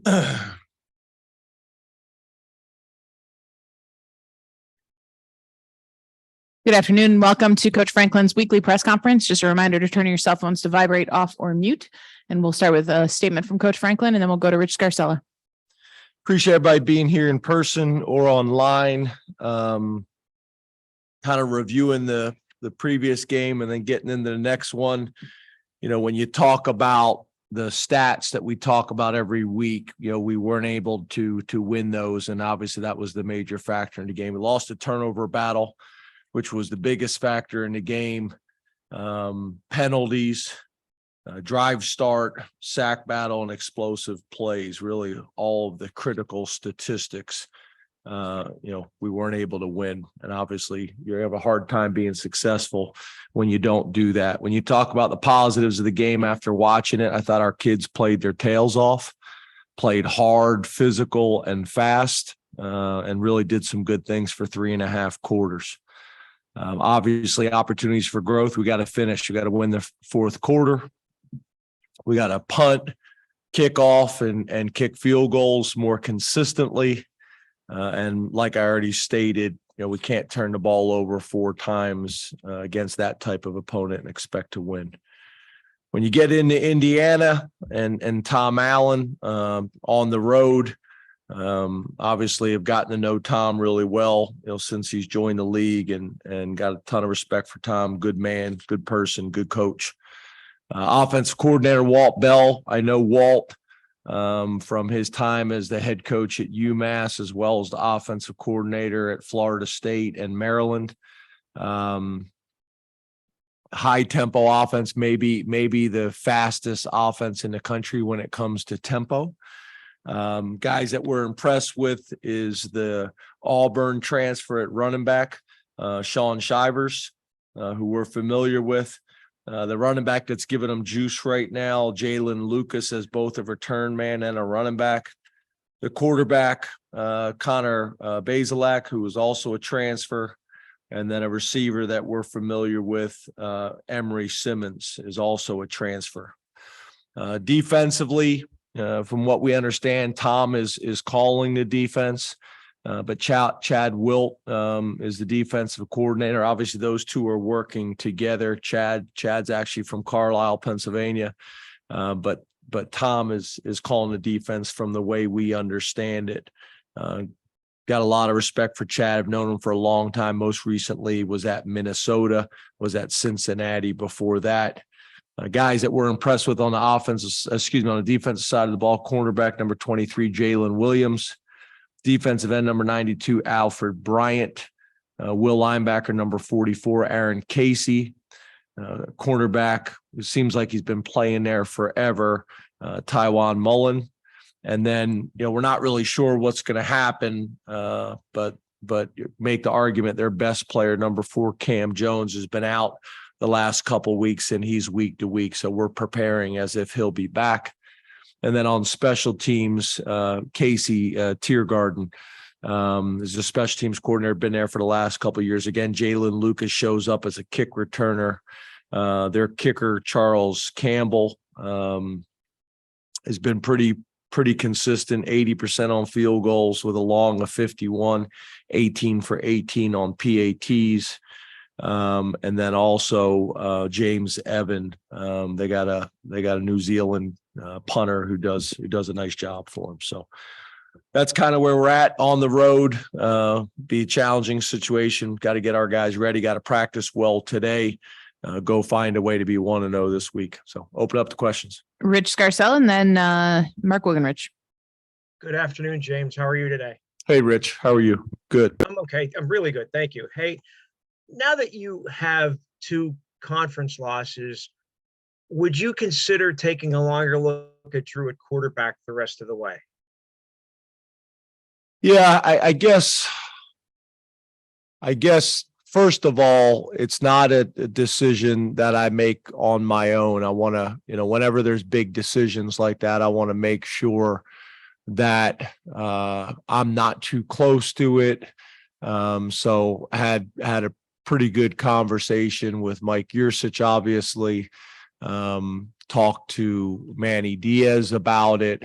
Good afternoon. Welcome to Coach Franklin's weekly press conference. Just a reminder to turn your cell phones to vibrate, off, or mute. And we'll start with a statement from Coach Franklin, and then we'll go to Rich Scarcella. Appreciate everybody being here in person or online. Kind of reviewing the previous game and then getting into the next one. You know, when you talk about the stats that we talk about every week, you know, we weren't able to win those. And obviously that was the major factor in the game. We lost a turnover battle, which was the biggest factor in the game. Penalties, drive start, sack battle, and explosive plays, really all of the critical statistics. We weren't able to win. And obviously you have a hard time being successful when you don't do that. When you talk about the positives of the game after watching it, I thought our kids played their tails off, played hard, physical, and fast, and really did some good things for 3.5 quarters. Obviously opportunities for growth. We got to finish. We got to win the fourth quarter. We got to punt, kick off, and kick field goals more consistently. And like I already stated, you know, we can't turn the ball over 4 times against that type of opponent and expect to win. When you get into Indiana and Tom Allen on the road, obviously I've gotten to know Tom really well, you know, since he's joined the league, and got a ton of respect for Tom. Good man, good person, good coach. Offensive coordinator Walt Bell. I know Walt from his time as the head coach at UMass, as well as the offensive coordinator at Florida State and Maryland. High tempo offense, maybe the fastest offense in the country when it comes to tempo. Guys that we're impressed with is the Auburn transfer at running back, Sean Shivers, who we're familiar with. The running back that's giving them juice right now, Jalen Lucas, as both a return man and a running back. The quarterback, Connor Bazelak, who was also a transfer. And then a receiver that we're familiar with, Emery Simmons, is also a transfer. Defensively, from what we understand, Tom is calling the defense, but Chad Wilt is the defensive coordinator. Obviously, those two are working together. Chad's actually from Carlisle, Pennsylvania, but Tom is calling the defense from the way we understand it. Got a lot of respect for Chad. I've known him for a long time. Most recently was at Minnesota, was at Cincinnati before that. Guys that we're impressed with on the on the defensive side of the ball: cornerback number 23, Jalen Williams; defensive end number 92, Alfred Bryant; will linebacker number 44, Aaron Casey; cornerback, it seems like he's been playing there forever, Tywan Mullen. And then, you know, we're not really sure what's going to happen, but make the argument their best player, number 4, Cam Jones, has been out the last couple of weeks, and he's week to week. So we're preparing as if he'll be back. And then on special teams, Casey Tiergarten is the special teams coordinator, been there for the last couple of years. Again, Jalen Lucas shows up as a kick returner. Their kicker, Charles Campbell, has been pretty consistent, 80% on field goals with a long of 51, 18 for 18 on PATs. And then also James Evan. They got a New Zealand punter who does a nice job for them. So that's kind of where we're at on the road. Be a challenging situation. Got to get our guys ready. Got to practice well today. Go find a way to be 1-0 this week. So open up the questions. Rich Scarcella, and then Mark Wiganrich. Good afternoon, James. How are you today? Hey, Rich. How are you? Good. I'm okay. I'm really good. Thank you. Hey, now that you have 2 conference losses, would you consider taking a longer look at Drew at quarterback the rest of the way? Yeah, I guess first of all, it's not a decision that I make on my own. I want to, whenever there's big decisions like that, I want to make sure that I'm not too close to it. So I had a pretty good conversation with Mike Yursich, obviously, talked to Manny Diaz about it,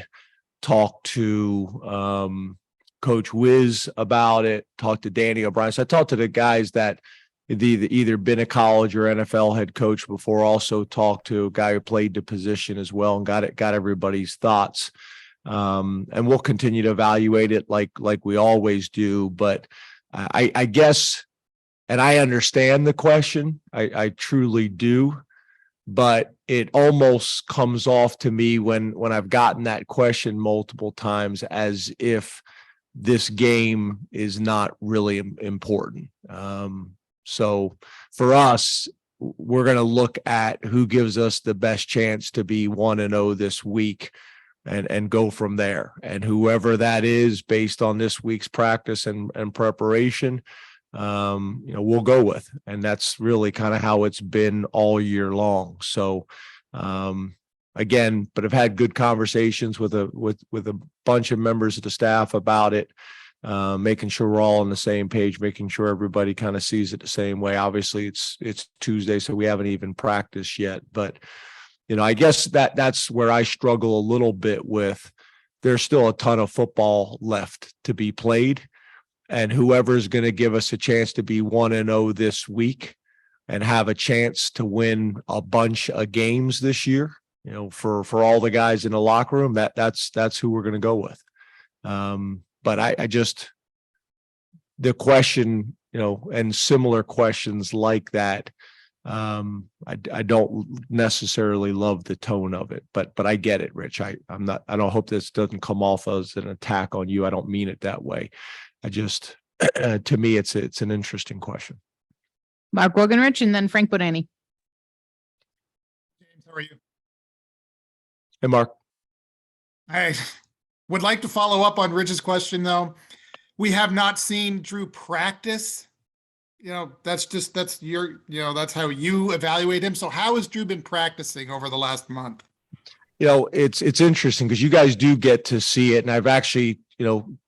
talked to Coach Wiz about it, talked to Danny O'Brien. So I talked to the guys that either been a college or NFL head coach before, also talked to a guy who played the position as well and got everybody's thoughts. And we'll continue to evaluate it like we always do. But I guess, and I understand the question, I truly do, but it almost comes off to me when I've gotten that question multiple times as if this game is not really important. So for us, we're going to look at who gives us the best chance to be 1-0 this week and go from there. And whoever that is based on this week's practice and preparation, we'll go with. And that's really kind of how it's been all year long. So again, but I've had good conversations with a bunch of members of the staff about it. Making sure we're all on the same page, making sure everybody kind of sees it the same way. Obviously it's Tuesday, so we haven't even practiced yet, but I guess that's where I struggle a little bit with. There's still a ton of football left to be played, and whoever's going to give us a chance to be 1-0 this week and have a chance to win a bunch of games this year, for all the guys in the locker room, that's who we're going to go with. But I just, the question, and similar questions like that, I don't necessarily love the tone of it, but I get it, Rich. I don't hope this doesn't come off as an attack on you. I don't mean it that way. I just, to me, it's an interesting question. Mark Wogenrich and then Frank Bodani. James, how are you? Hey, Mark. I would like to follow up on Rich's question, though. We have not seen Drew practice. That's how you evaluate him. So how has Drew been practicing over the last month? It's interesting because you guys do get to see it. And I've actually,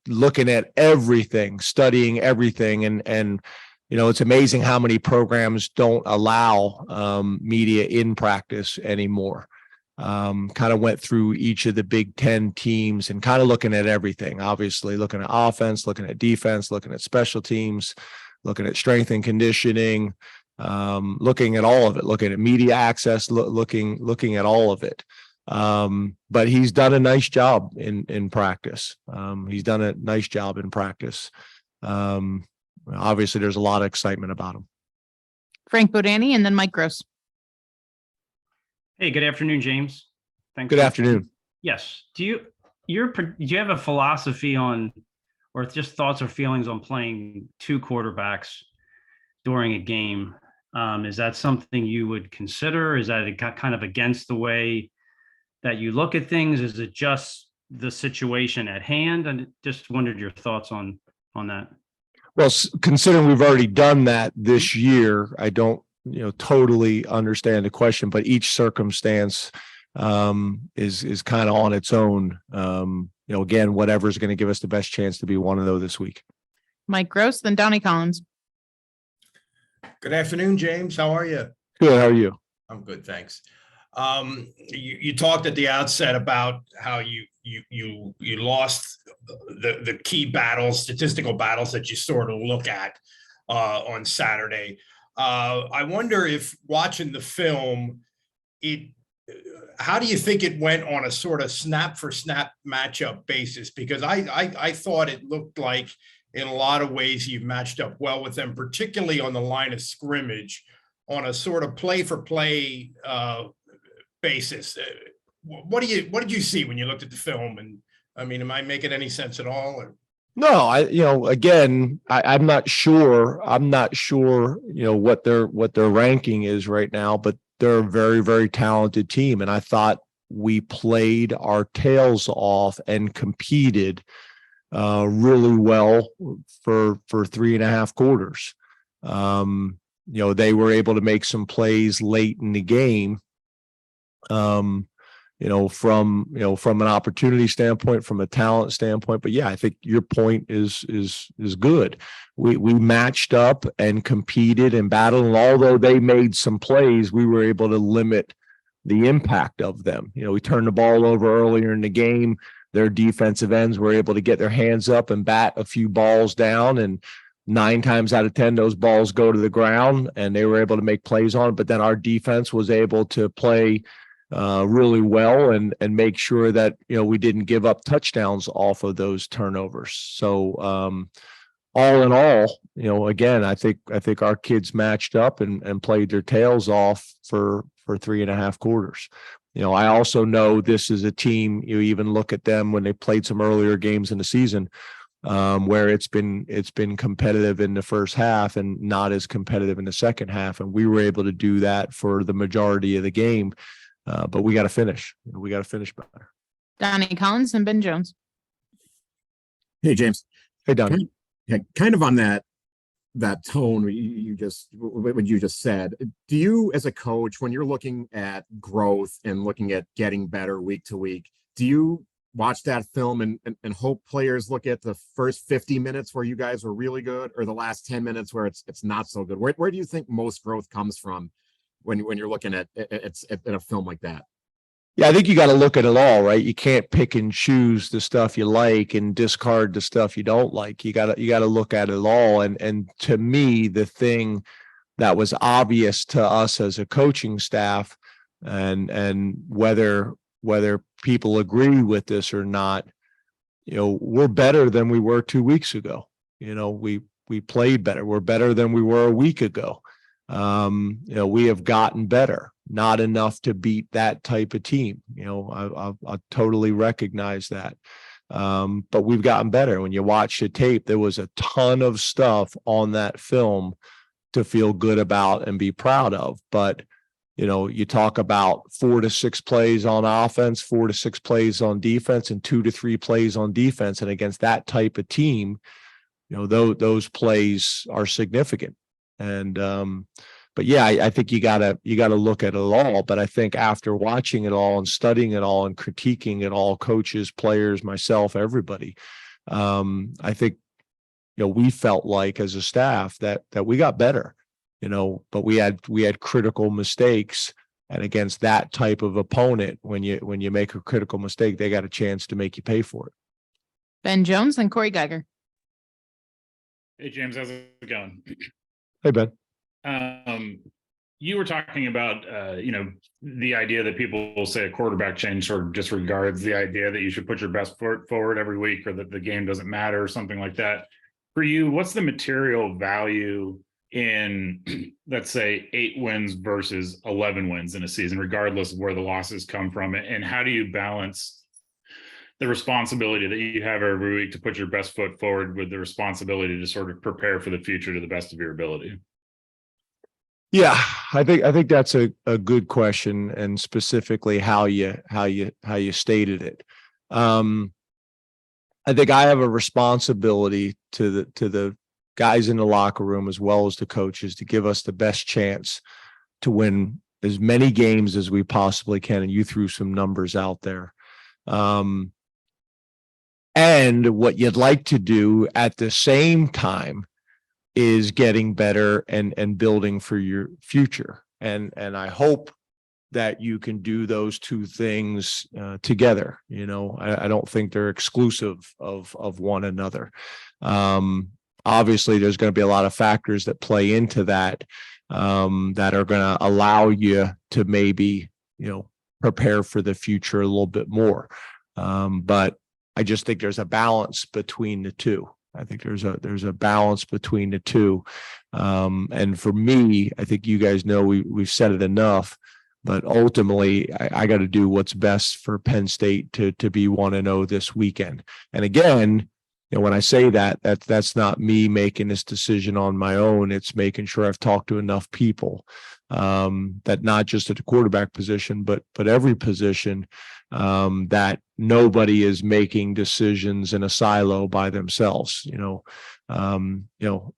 looking at everything, studying everything. And it's amazing how many programs don't allow media in practice anymore. Kind of went through each of the Big Ten teams and kind of looking at everything, obviously looking at offense, looking at defense, looking at special teams, looking at strength and conditioning, looking at all of it, looking at media access, looking at all of it. But he's done a nice job in practice. Obviously there's a lot of excitement about him. Frank Bodani and then Mike Gross. Hey, good afternoon, James. Thanks. Good afternoon. Yes. Do you have a philosophy on, or just thoughts or feelings on playing two quarterbacks during a game? Is that something you would consider? Is that kind of against the way that you look at things? Is it just the situation at hand? And just wondered your thoughts on that. Well, considering we've already done that this year, I don't totally understand the question, but each circumstance is kind of on its own. Again, whatever's going to give us the best chance to be 1-0 this week. Mike Gross, then Donnie Collins. Good afternoon, James. How are you? Good. How are you? I'm good, thanks. You talked at the outset about how you lost the key battles, statistical battles that you sort of look at on Saturday. I wonder if watching the film, how do you think it went on a sort of snap for snap matchup basis? Because I thought it looked like in a lot of ways you've matched up well with them, particularly on the line of scrimmage on a sort of play for play basis. What did you see when you looked at the film? And I mean, am I making any sense at all? Or? No, I'm not sure. What their ranking is right now, but they're a very, very talented team. And I thought we played our tails off and competed really well for 3.5 quarters. They were able to make some plays late in the game. From an opportunity standpoint, from a talent standpoint. But yeah, I think your point is good. We matched up and competed and battled. And although they made some plays, we were able to limit the impact of them. We turned the ball over earlier in the game. their defensive ends were able to get their hands up and bat a few balls down, and 9 times out of 10, those balls go to the ground and they were able to make plays on it. But then our defense was able to play really well and make sure that, we didn't give up touchdowns off of those turnovers. So all in all, again, I think our kids matched up and played their tails off for 3.5 quarters. I also know this is a team, you even look at them when they played some earlier games in the season, where it's been competitive in the first half and not as competitive in the second half. And we were able to do that for the majority of the game. But we got to finish. We got to finish better. Donnie Collins and Ben Jones. Hey, James. Hey, Donnie. Kind of on that tone what you just said, do you as a coach, when you're looking at growth and looking at getting better week to week, do you watch that film and hope players look at the first 50 minutes where you guys were really good, or the last 10 minutes where it's not so good? Where do you think most growth comes from when you're looking at a film like that? Yeah, I think you got to look at it all, right? You can't pick and choose the stuff you like and discard the stuff you don't like. You got to look at it all. And to me, the thing that was obvious to us as a coaching staff, and whether people agree with this or not, we're better than we were 2 weeks ago. We played better. We're better than we were a week ago. We have gotten better, not enough to beat that type of team. I totally recognize that. But we've gotten better. When you watch the tape, there was a ton of stuff on that film to feel good about and be proud of. But, you talk about 4 to 6 plays on offense, 4 to 6 plays on defense, and 2 to 3 plays on defense. And against that type of team, those plays are significant. And, but yeah, I think you gotta look at it all. But I think after watching it all and studying it all and critiquing it all, coaches, players, myself, everybody, I think, we felt like as a staff that we got better, but we had critical mistakes. And against that type of opponent, when you make a critical mistake, they got a chance to make you pay for it. Ben Jones and Corey Geiger. Hey, James, how's it going? Hey, Ben. You were talking about, the idea that people will say a quarterback change sort of disregards the idea that you should put your best foot forward every week, or that the game doesn't matter or something like that. For you, what's the material value in, let's say, 8 wins versus 11 wins in a season, regardless of where the losses come from? And how do you balance the responsibility that you have every week to put your best foot forward with the responsibility to sort of prepare for the future to the best of your ability? Yeah, I think that's a good question, and specifically how you stated it. I think I have a responsibility to the guys in the locker room as well as the coaches to give us the best chance to win as many games as we possibly can. And you threw some numbers out there. And what you'd like to do at the same time is getting better and building for your future. And I hope that you can do those two things together. I don't think they're exclusive of one another. Obviously, there's going to be a lot of factors that play into that that are going to allow you to maybe, prepare for the future a little bit more. But I just think there's a balance between the two. I think there's a balance between the two. And for me, I think you guys know we've said it enough, but ultimately I got to do what's best for Penn State to be 1-0 this weekend. And again, when I say that's not me making this decision on my own. It's making sure I've talked to enough people that not just at the quarterback position, but every position, that nobody is making decisions in a silo by themselves. No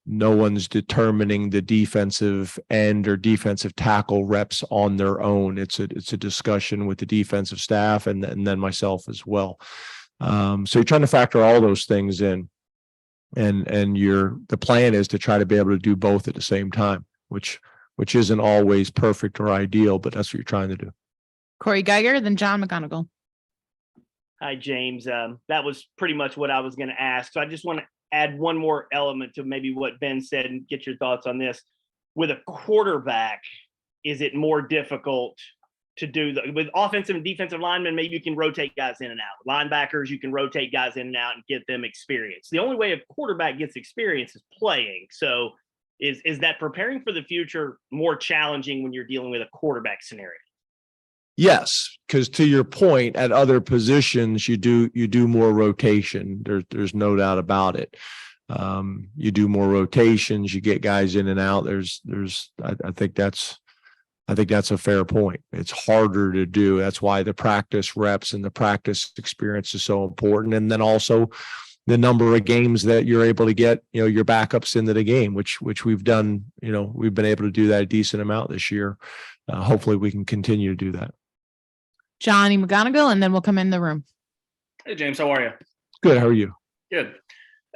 one's determining the defensive end or defensive tackle reps on their own. It's a discussion with the defensive staff and then myself as well. So you're trying to factor all those things in, and the plan is to try to be able to do both at the same time, which isn't always perfect or ideal, but that's what you're trying to do. Corey Geiger, then John McGonigal. Hi, James. That was pretty much what I was going to ask. So I just want to add one more element to maybe what Ben said and get your thoughts on this. With a quarterback, is it more difficult to do with offensive and defensive linemen? Maybe you can rotate guys in and out. Linebackers, you can rotate guys in and out and get them experience. The only way a quarterback gets experience is playing. So is that preparing for the future more challenging when you're dealing with a quarterback scenario? Yes, because to your point, at other positions, you do more rotation. There's no doubt about it. You do more rotations, you get guys in and out. I think that's a fair point. It's harder to do. That's why the practice reps and the practice experience is so important. And then also the number of games that you're able to get, your backups into the game, which we've done, we've been able to do that a decent amount this year. Hopefully we can continue to do that. Johnny McGonigal, and then we'll come in the room. Hey, James, how are you? Good. How are you? Good.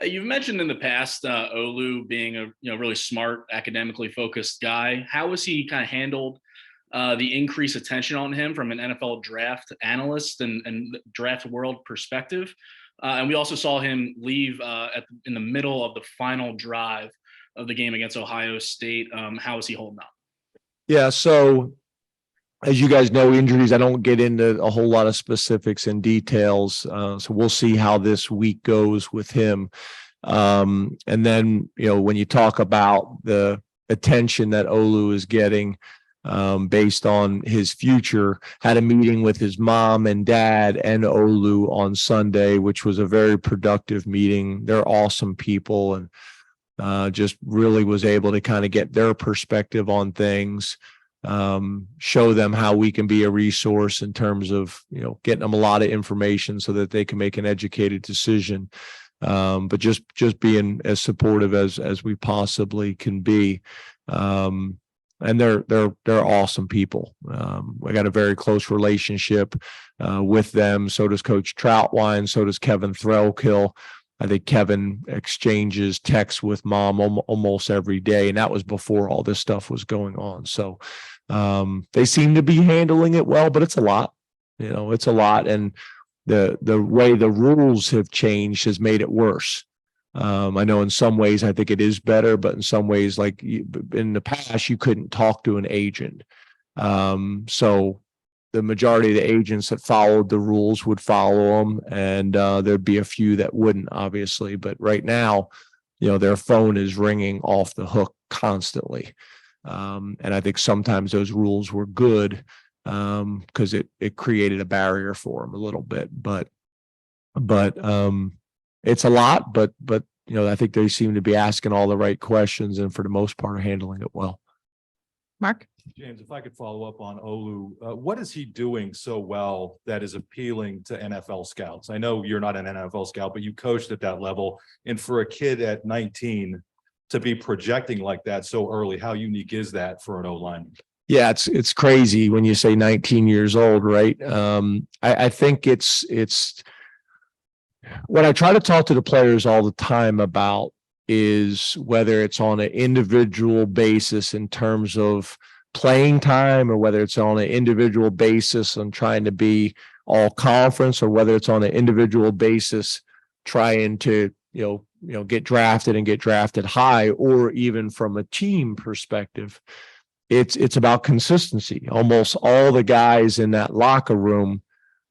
You've mentioned in the past Olu being a really smart, academically focused guy. How has he kind of handled the increased attention on him from an NFL draft analyst and draft world perspective? And we also saw him leave in the middle of the final drive of the game against Ohio State. How is he holding up? Yeah. So as you guys know, injuries, I don't get into a whole lot of specifics and details. So we'll see how this week goes with him. And then, when you talk about the attention that Olu is getting based on his future, had a meeting with his mom and dad and Olu on Sunday, which was a very productive meeting. They're awesome people, and just really was able to kind of get their perspective on things. Show them how we can be a resource in terms of, getting them a lot of information so that they can make an educated decision. But just being as supportive as we possibly can be. And they're awesome people. I got a very close relationship with them. So does Coach Troutwine. So does Kevin Threlkill. I think Kevin exchanges texts with mom almost every day. And that was before all this stuff was going on. So they seem to be handling it well, but it's a lot, it's a lot. And the way the rules have changed has made it worse. I know in some ways, I think it is better, but in some ways, like in the past, you couldn't talk to an agent. So the majority of the agents that followed the rules would follow them, and there'd be a few that wouldn't, obviously. But right now, their phone is ringing off the hook constantly. And I think sometimes those rules were good because it created a barrier for them a little bit. But it's a lot. But I think they seem to be asking all the right questions, and for the most part, are handling it well. Mark? James, if I could follow up on Olu, what is he doing so well that is appealing to NFL scouts? I know you're not an NFL scout, but you coached at that level. And for a kid at 19 to be projecting like that so early, how unique is that for an O-lineman? Yeah, it's crazy when you say 19 years old, right? I think it's what I try to talk to the players all the time about is whether it's on an individual basis in terms of playing time, or whether it's on an individual basis on trying to be all conference, or whether it's on an individual basis trying to, get drafted and get drafted high, or even from a team perspective. It's about consistency. Almost all the guys in that locker room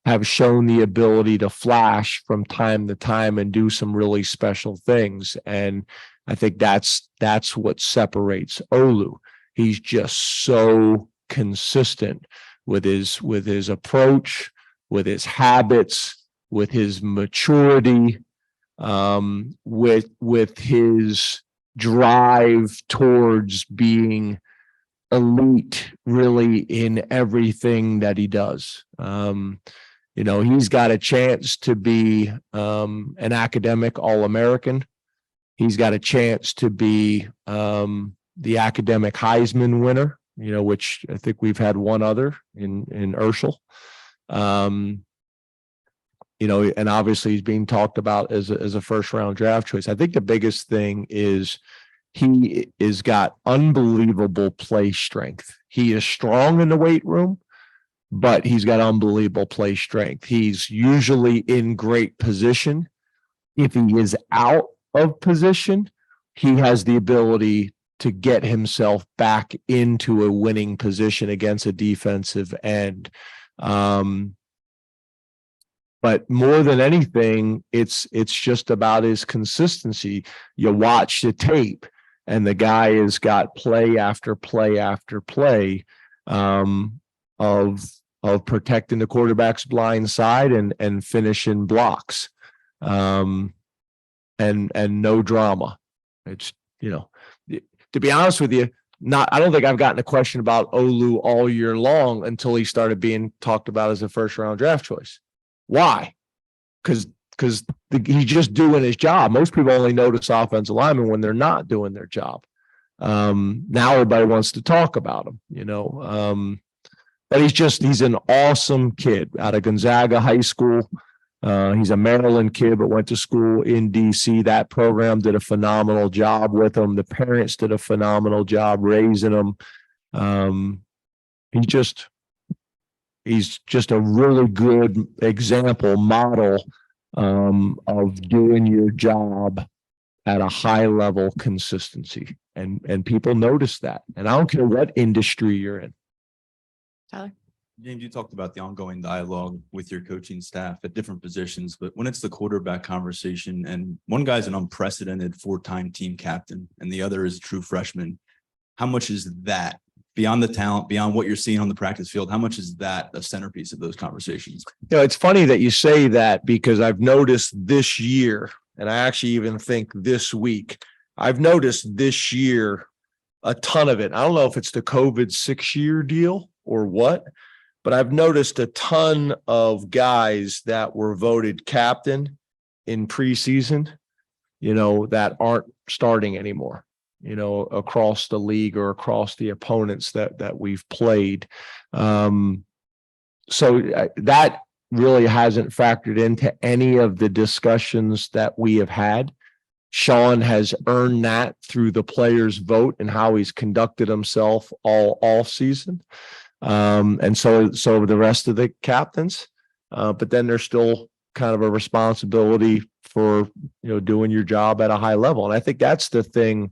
have shown the ability to flash from time to time and do some really special things. And I think that's what separates Olu. He's just so consistent with his approach, with his habits, with his maturity, with his drive towards being elite really in everything that he does. He's got a chance to be an academic All-American. He's got a chance to be the academic Heisman winner, which I think we've had one other in Urschel. And obviously he's being talked about as a first round draft choice. I think the biggest thing is he is got unbelievable play strength. He is strong in the weight room, but he's got unbelievable play strength. He's usually in great position. If he is out of position, he has the ability to get himself back into a winning position against a defensive end. But more than anything, it's just about his consistency. You watch the tape, and the guy has got play after play after play of protecting the quarterback's blind side and finishing blocks, and no drama. It's, to be honest with you, I don't think I've gotten a question about Olu all year long until he started being talked about as a first round draft choice. Why? Because he's just doing his job. Most people only notice offensive linemen when they're not doing their job. Now everybody wants to talk about him, but he's an awesome kid out of Gonzaga High School. He's a Maryland kid, but went to school in DC. That program did a phenomenal job with him. The parents did a phenomenal job raising him. He's just a really good example model of doing your job at a high level consistency. And people notice that. And I don't care what industry you're in. Tyler? James, you talked about the ongoing dialogue with your coaching staff at different positions, but when it's the quarterback conversation and one guy's an unprecedented 4-time team captain and the other is a true freshman, how much is that beyond the talent, beyond what you're seeing on the practice field? How much is that a centerpiece of those conversations? It's funny that you say that, because I've noticed this year, and I actually even think this week, I've noticed this year a ton of it. I don't know if it's the COVID 6-year deal or what, but I've noticed a ton of guys that were voted captain in preseason, that aren't starting anymore, across the league or across the opponents that we've played. So that really hasn't factored into any of the discussions that we have had. Sean has earned that through the players' vote and how he's conducted himself all off season. And so the rest of the captains, but then there's still kind of a responsibility for, doing your job at a high level. And I think that's the thing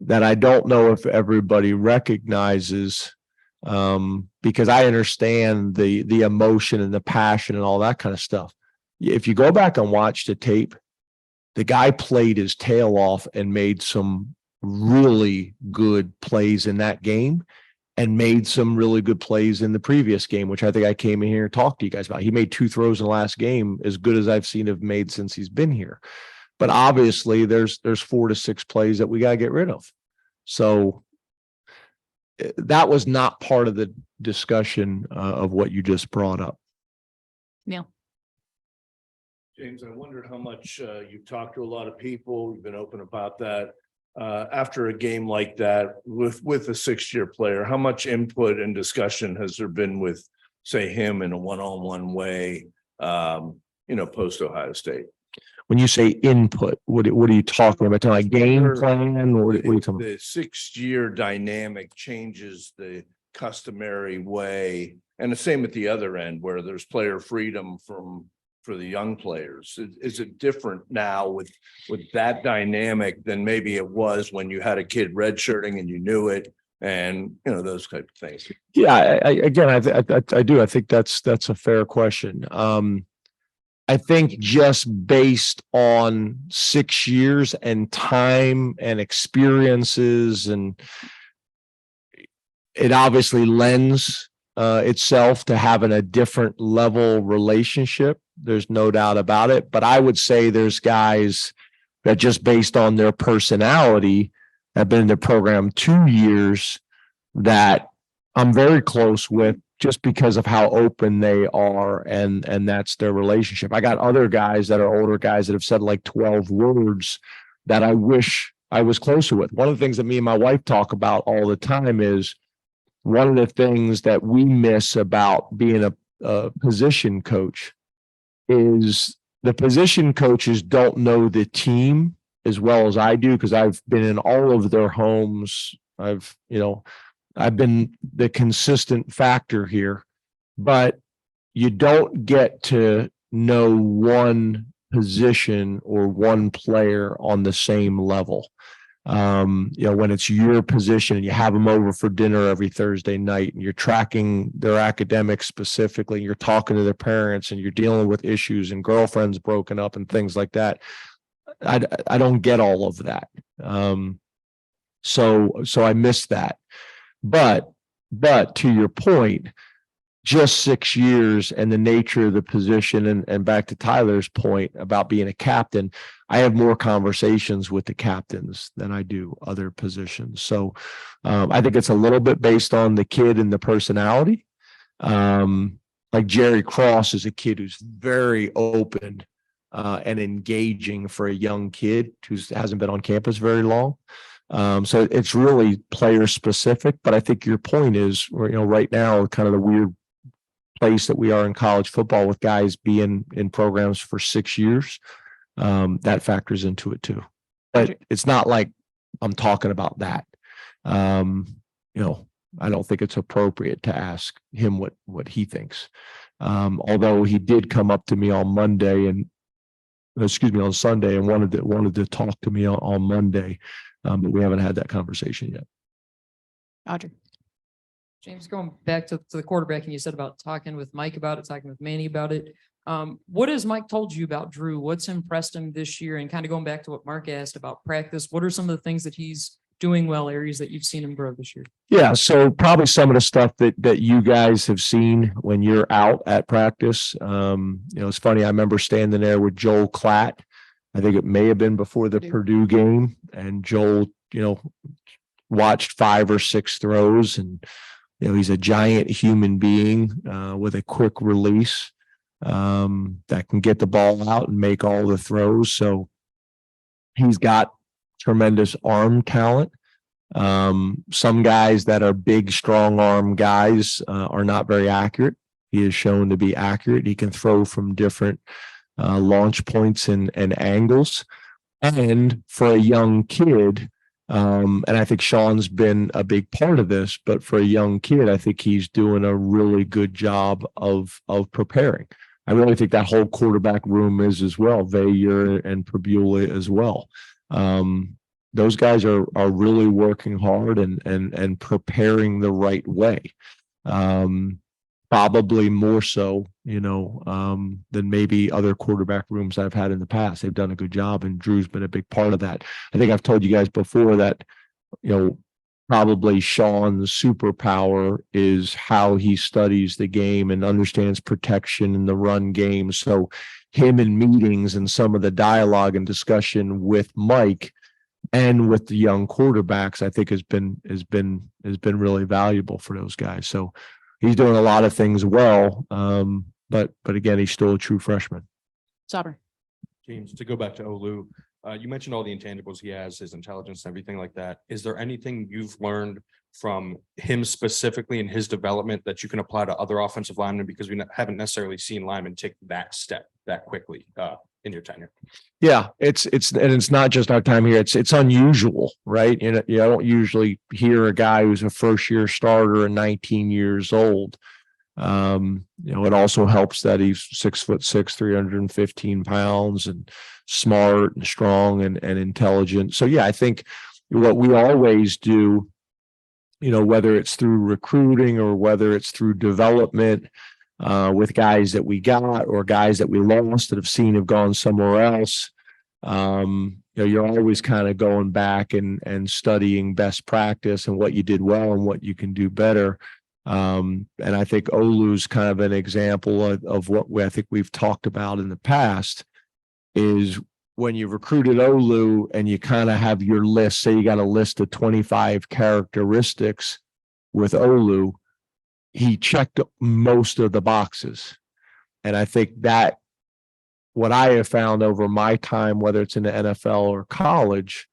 that I don't know if everybody recognizes, because I understand the emotion and the passion and all that kind of stuff. If you go back and watch the tape, the guy played his tail off and made some really good plays in that game, and made some really good plays in the previous game, which I think I came in here and talked to you guys about. He made 2 throws in the last game, as good as I've seen him made since he's been here. But obviously there's 4 to 6 plays that we got to get rid of. So that was not part of the discussion of what you just brought up. Neil? James, I wondered how much you've talked to a lot of people. You've been open about that. After a game like that with a 6-year player, how much input and discussion has there been with, say, him in a one-on-one way, post Ohio State? When you say input, what are you talking about? Like game plan? Or what are you talking about? The 6-year dynamic changes the customary way, and the same at the other end where there's player freedom for the young players. Is it different now with that dynamic than maybe it was when you had a kid redshirting and you knew it, and those type of things? Yeah, I do. I think that's a fair question. I think just based on 6 years and time and experiences, and it obviously lends itself to having a different level relationship. There's no doubt about it. But I would say there's guys that just based on their personality have been in the program 2 years that I'm very close with, just because of how open they are, and that's their relationship. I got other guys that are older guys that have said like 12 words that I wish I was closer with. One of the things that me and my wife talk about all the time is one of the things that we miss about being a position coach is the position coaches don't know the team as well as I do, because I've been in all of their homes. I've, I've been the consistent factor here, but you don't get to know one position or one player on the same level. When it's your position and you have them over for dinner every Thursday night and you're tracking their academics specifically, you're talking to their parents and you're dealing with issues and girlfriends broken up and things like that. I don't get all of that. So I miss that. But to your point, just 6 years and the nature of the position, and back to Tyler's point about being a captain, I have more conversations with the captains than I do other positions. So I think it's a little bit based on the kid and the personality. Like Jerry Cross is a kid who's very open and engaging for a young kid who hasn't been on campus very long. So it's really player specific, but I think your point is, right now, kind of the weird place that we are in college football with guys being in programs for 6 years, that factors into it too. But it's not like I'm talking about that. I don't think it's appropriate to ask him what he thinks. Although he did come up to me on Sunday and wanted to talk to me on Monday. But we haven't had that conversation yet. Audrey. James, going back to the quarterback, and you said about talking with Mike about it, talking with Manny about it. What has Mike told you about Drew? What's impressed him this year? And kind of going back to what Mark asked about practice, what are some of the things that he's doing well, areas that you've seen him grow this year? Yeah, so probably some of the stuff that you guys have seen when you're out at practice. It's funny. I remember standing there with Joel Klatt. I think it may have been before the Purdue game, and Joel, watched 5 or 6 throws, and he's a giant human being with a quick release that can get the ball out and make all the throws. So he's got tremendous arm talent. Some guys that are big, strong arm guys are not very accurate. He is shown to be accurate. He can throw from different launch points and angles. And for a young kid, and I think Sean's been a big part of this, but for a young kid, I think he's doing a really good job of preparing. I really think that whole quarterback room is as well, Vayer and Prabula as well. Those guys are really working hard and preparing the right way. Probably more so, than maybe other quarterback rooms I've had in the past. They've done a good job, and Drew's been a big part of that. I think I've told you guys before that, probably Sean's superpower is how he studies the game and understands protection in the run game. So him in meetings and some of the dialogue and discussion with Mike and with the young quarterbacks, I think has been really valuable for those guys. So he's doing a lot of things well, but again, he's still a true freshman. Sauber. James, to go back to Olu, you mentioned all the intangibles he has, his intelligence and everything like that. Is there anything you've learned from him specifically in his development that you can apply to other offensive linemen? Because we haven't necessarily seen linemen take that step that quickly in your tenure. Yeah, it's not just our time here. It's unusual, right? I don't usually hear a guy who's a first year starter and 19 years old. It also helps that he's 6'6", 315 pounds, and smart and strong and intelligent. So yeah, I think what we always do, whether it's through recruiting or whether it's through development, with guys that we got or guys that we lost that have gone somewhere else. You're always kind of going back and studying best practice and what you did well and what you can do better. And I think Olu's kind of an example of what I think we've talked about in the past is when you recruited Olu and you kind of have your list, say you got a list of 25 characteristics with Olu, he checked most of the boxes. And I think that what I have found over my time, whether it's in the NFL or college,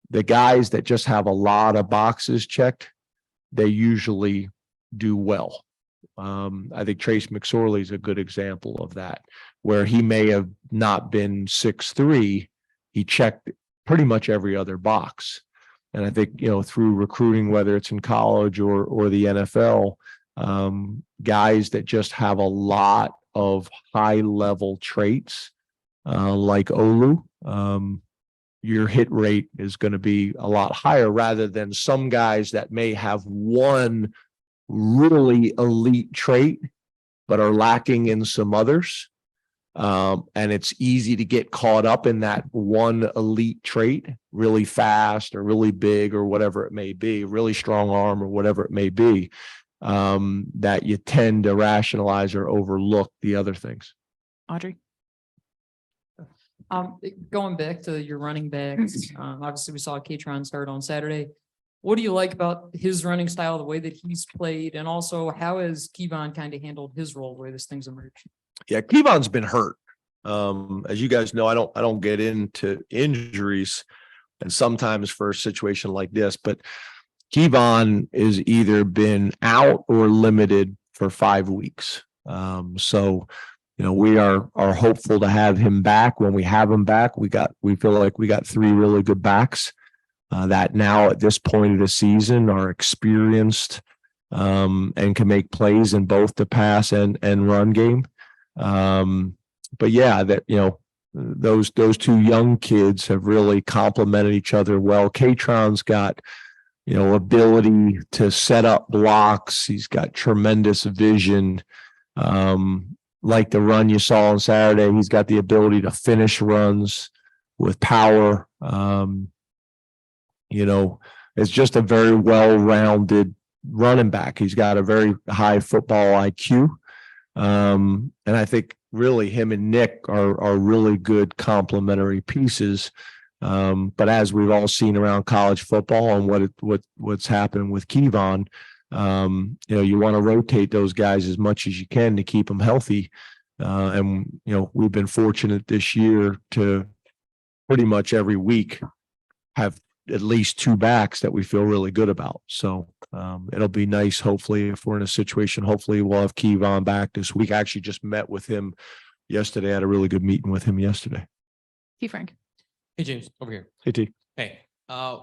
the guys that just have a lot of boxes checked, they usually do well. I think Trace McSorley is a good example of that, where he may have not been 6'3", he checked pretty much every other box. And I think, through recruiting, whether it's in college or the NFL, guys that just have a lot of high level traits, like Olu, your hit rate is going to be a lot higher rather than some guys that may have one really elite trait, but are lacking in some others. And it's easy to get caught up in that one elite trait, really fast or really big or whatever it may be, really strong arm or whatever it may be, that you tend to rationalize or overlook the other things. Audrey? Going back to your running backs, obviously we saw Katron start on Saturday. What do you like about his running style, the way that he's played, and also how has Kevon kind of handled his role the way this thing's emerged? Yeah, Kevon's been hurt. As you guys know, I don't get into injuries, and sometimes for a situation like this, but Kevon is either been out or limited for 5 weeks. So we are hopeful to have him back. When we have him back, we feel like we got 3 really good backs that now at this point of the season are experienced and can make plays in both the pass and run game. But yeah, those 2 young kids have really complemented each other well. Katron's got ability to set up blocks. He's got tremendous vision. Like the run you saw on Saturday, he's got the ability to finish runs with power. It's just a very well-rounded running back. He's got a very high football IQ. And I think really him and Nick are really good complementary pieces. But as we've all seen around college football and what's happened with Kevon, you want to rotate those guys as much as you can to keep them healthy. And we've been fortunate this year to pretty much every week have at least 2 backs that we feel really good about. So it'll be nice. Hopefully, if we're in a situation, hopefully we'll have Kevon back this week. I actually just met with him yesterday. I had a really good meeting with him yesterday. T. Frank? Hey, James, over here. Hey, T. Hey,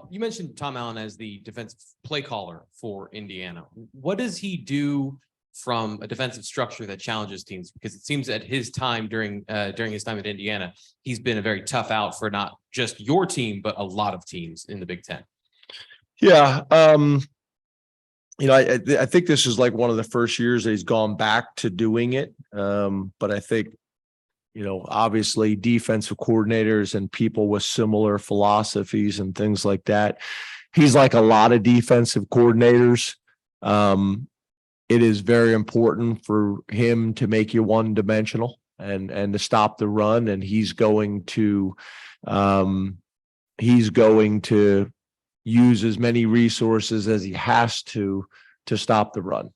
you mentioned Tom Allen as the defensive play caller for Indiana. What does he do from a defensive structure that challenges teams? Because it seems at his time during his time at Indiana, he's been a very tough out for not just your team, but a lot of teams in the Big Ten. Yeah. I think this is like one of the first years that he's gone back to doing it. But I think, obviously defensive coordinators and people with similar philosophies and things like that. He's like a lot of defensive coordinators. It is very important for him to make you one-dimensional and to stop the run. And he's going to use as many resources as he has to stop the run.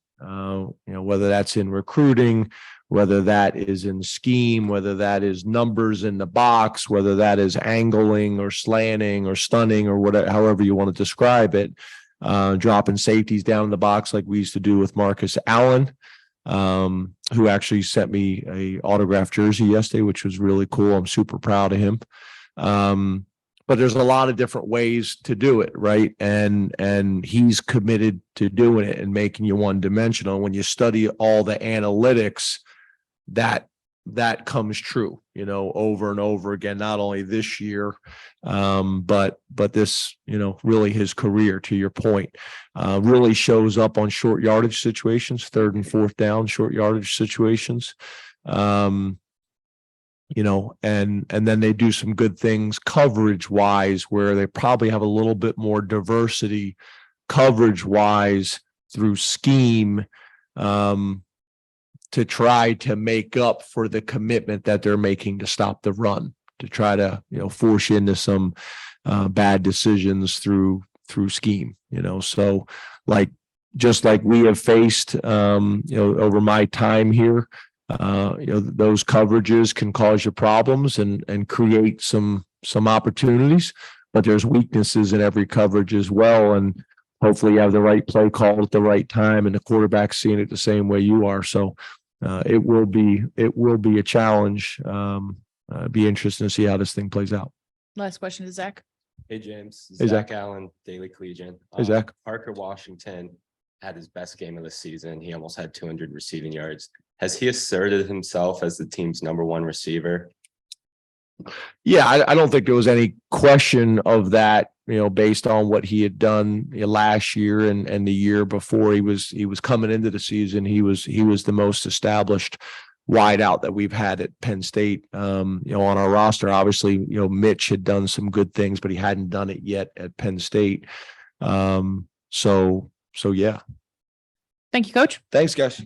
Whether that's in recruiting, whether that is in scheme, whether that is numbers in the box, whether that is angling or slanting or stunning or whatever, however you want to describe it, dropping safeties down in the box like we used to do with Marcus Allen, who actually sent me a autographed jersey yesterday, which was really cool. I'm super proud of him. But there's a lot of different ways to do it, right? And he's committed to doing it and making you one-dimensional. When you study all the analytics, that comes true, over and over again, not only this year, but this, really his career, to your point, really shows up on short yardage situations, 3rd and 4th down short yardage situations. And then they do some good things coverage wise, where they probably have a little bit more diversity coverage wise through scheme, to try to make up for the commitment that they're making to stop the run, to try to, force you into some bad decisions through scheme, so just like we have faced, over my time here, those coverages can cause you problems and create some opportunities, but there's weaknesses in every coverage as well. And hopefully you have the right play call at the right time and the quarterback seeing it the same way you are. So it will be a challenge. Be interesting to see how this thing plays out. Last question to Zach. Hey, James. Hey, Zach. Allen, Daily Collegian. Hey, Zach. Parker Washington had his best game of the season. He almost had 200 receiving yards. Has he asserted himself as the team's #1 receiver? Yeah, I don't think there was any question of that, based on what he had done last year and the year before. He was coming into the season. He was the most established wideout that we've had at Penn State, on our roster. Obviously, Mitch had done some good things, but he hadn't done it yet at Penn State. So yeah. Thank you, Coach. Thanks, guys.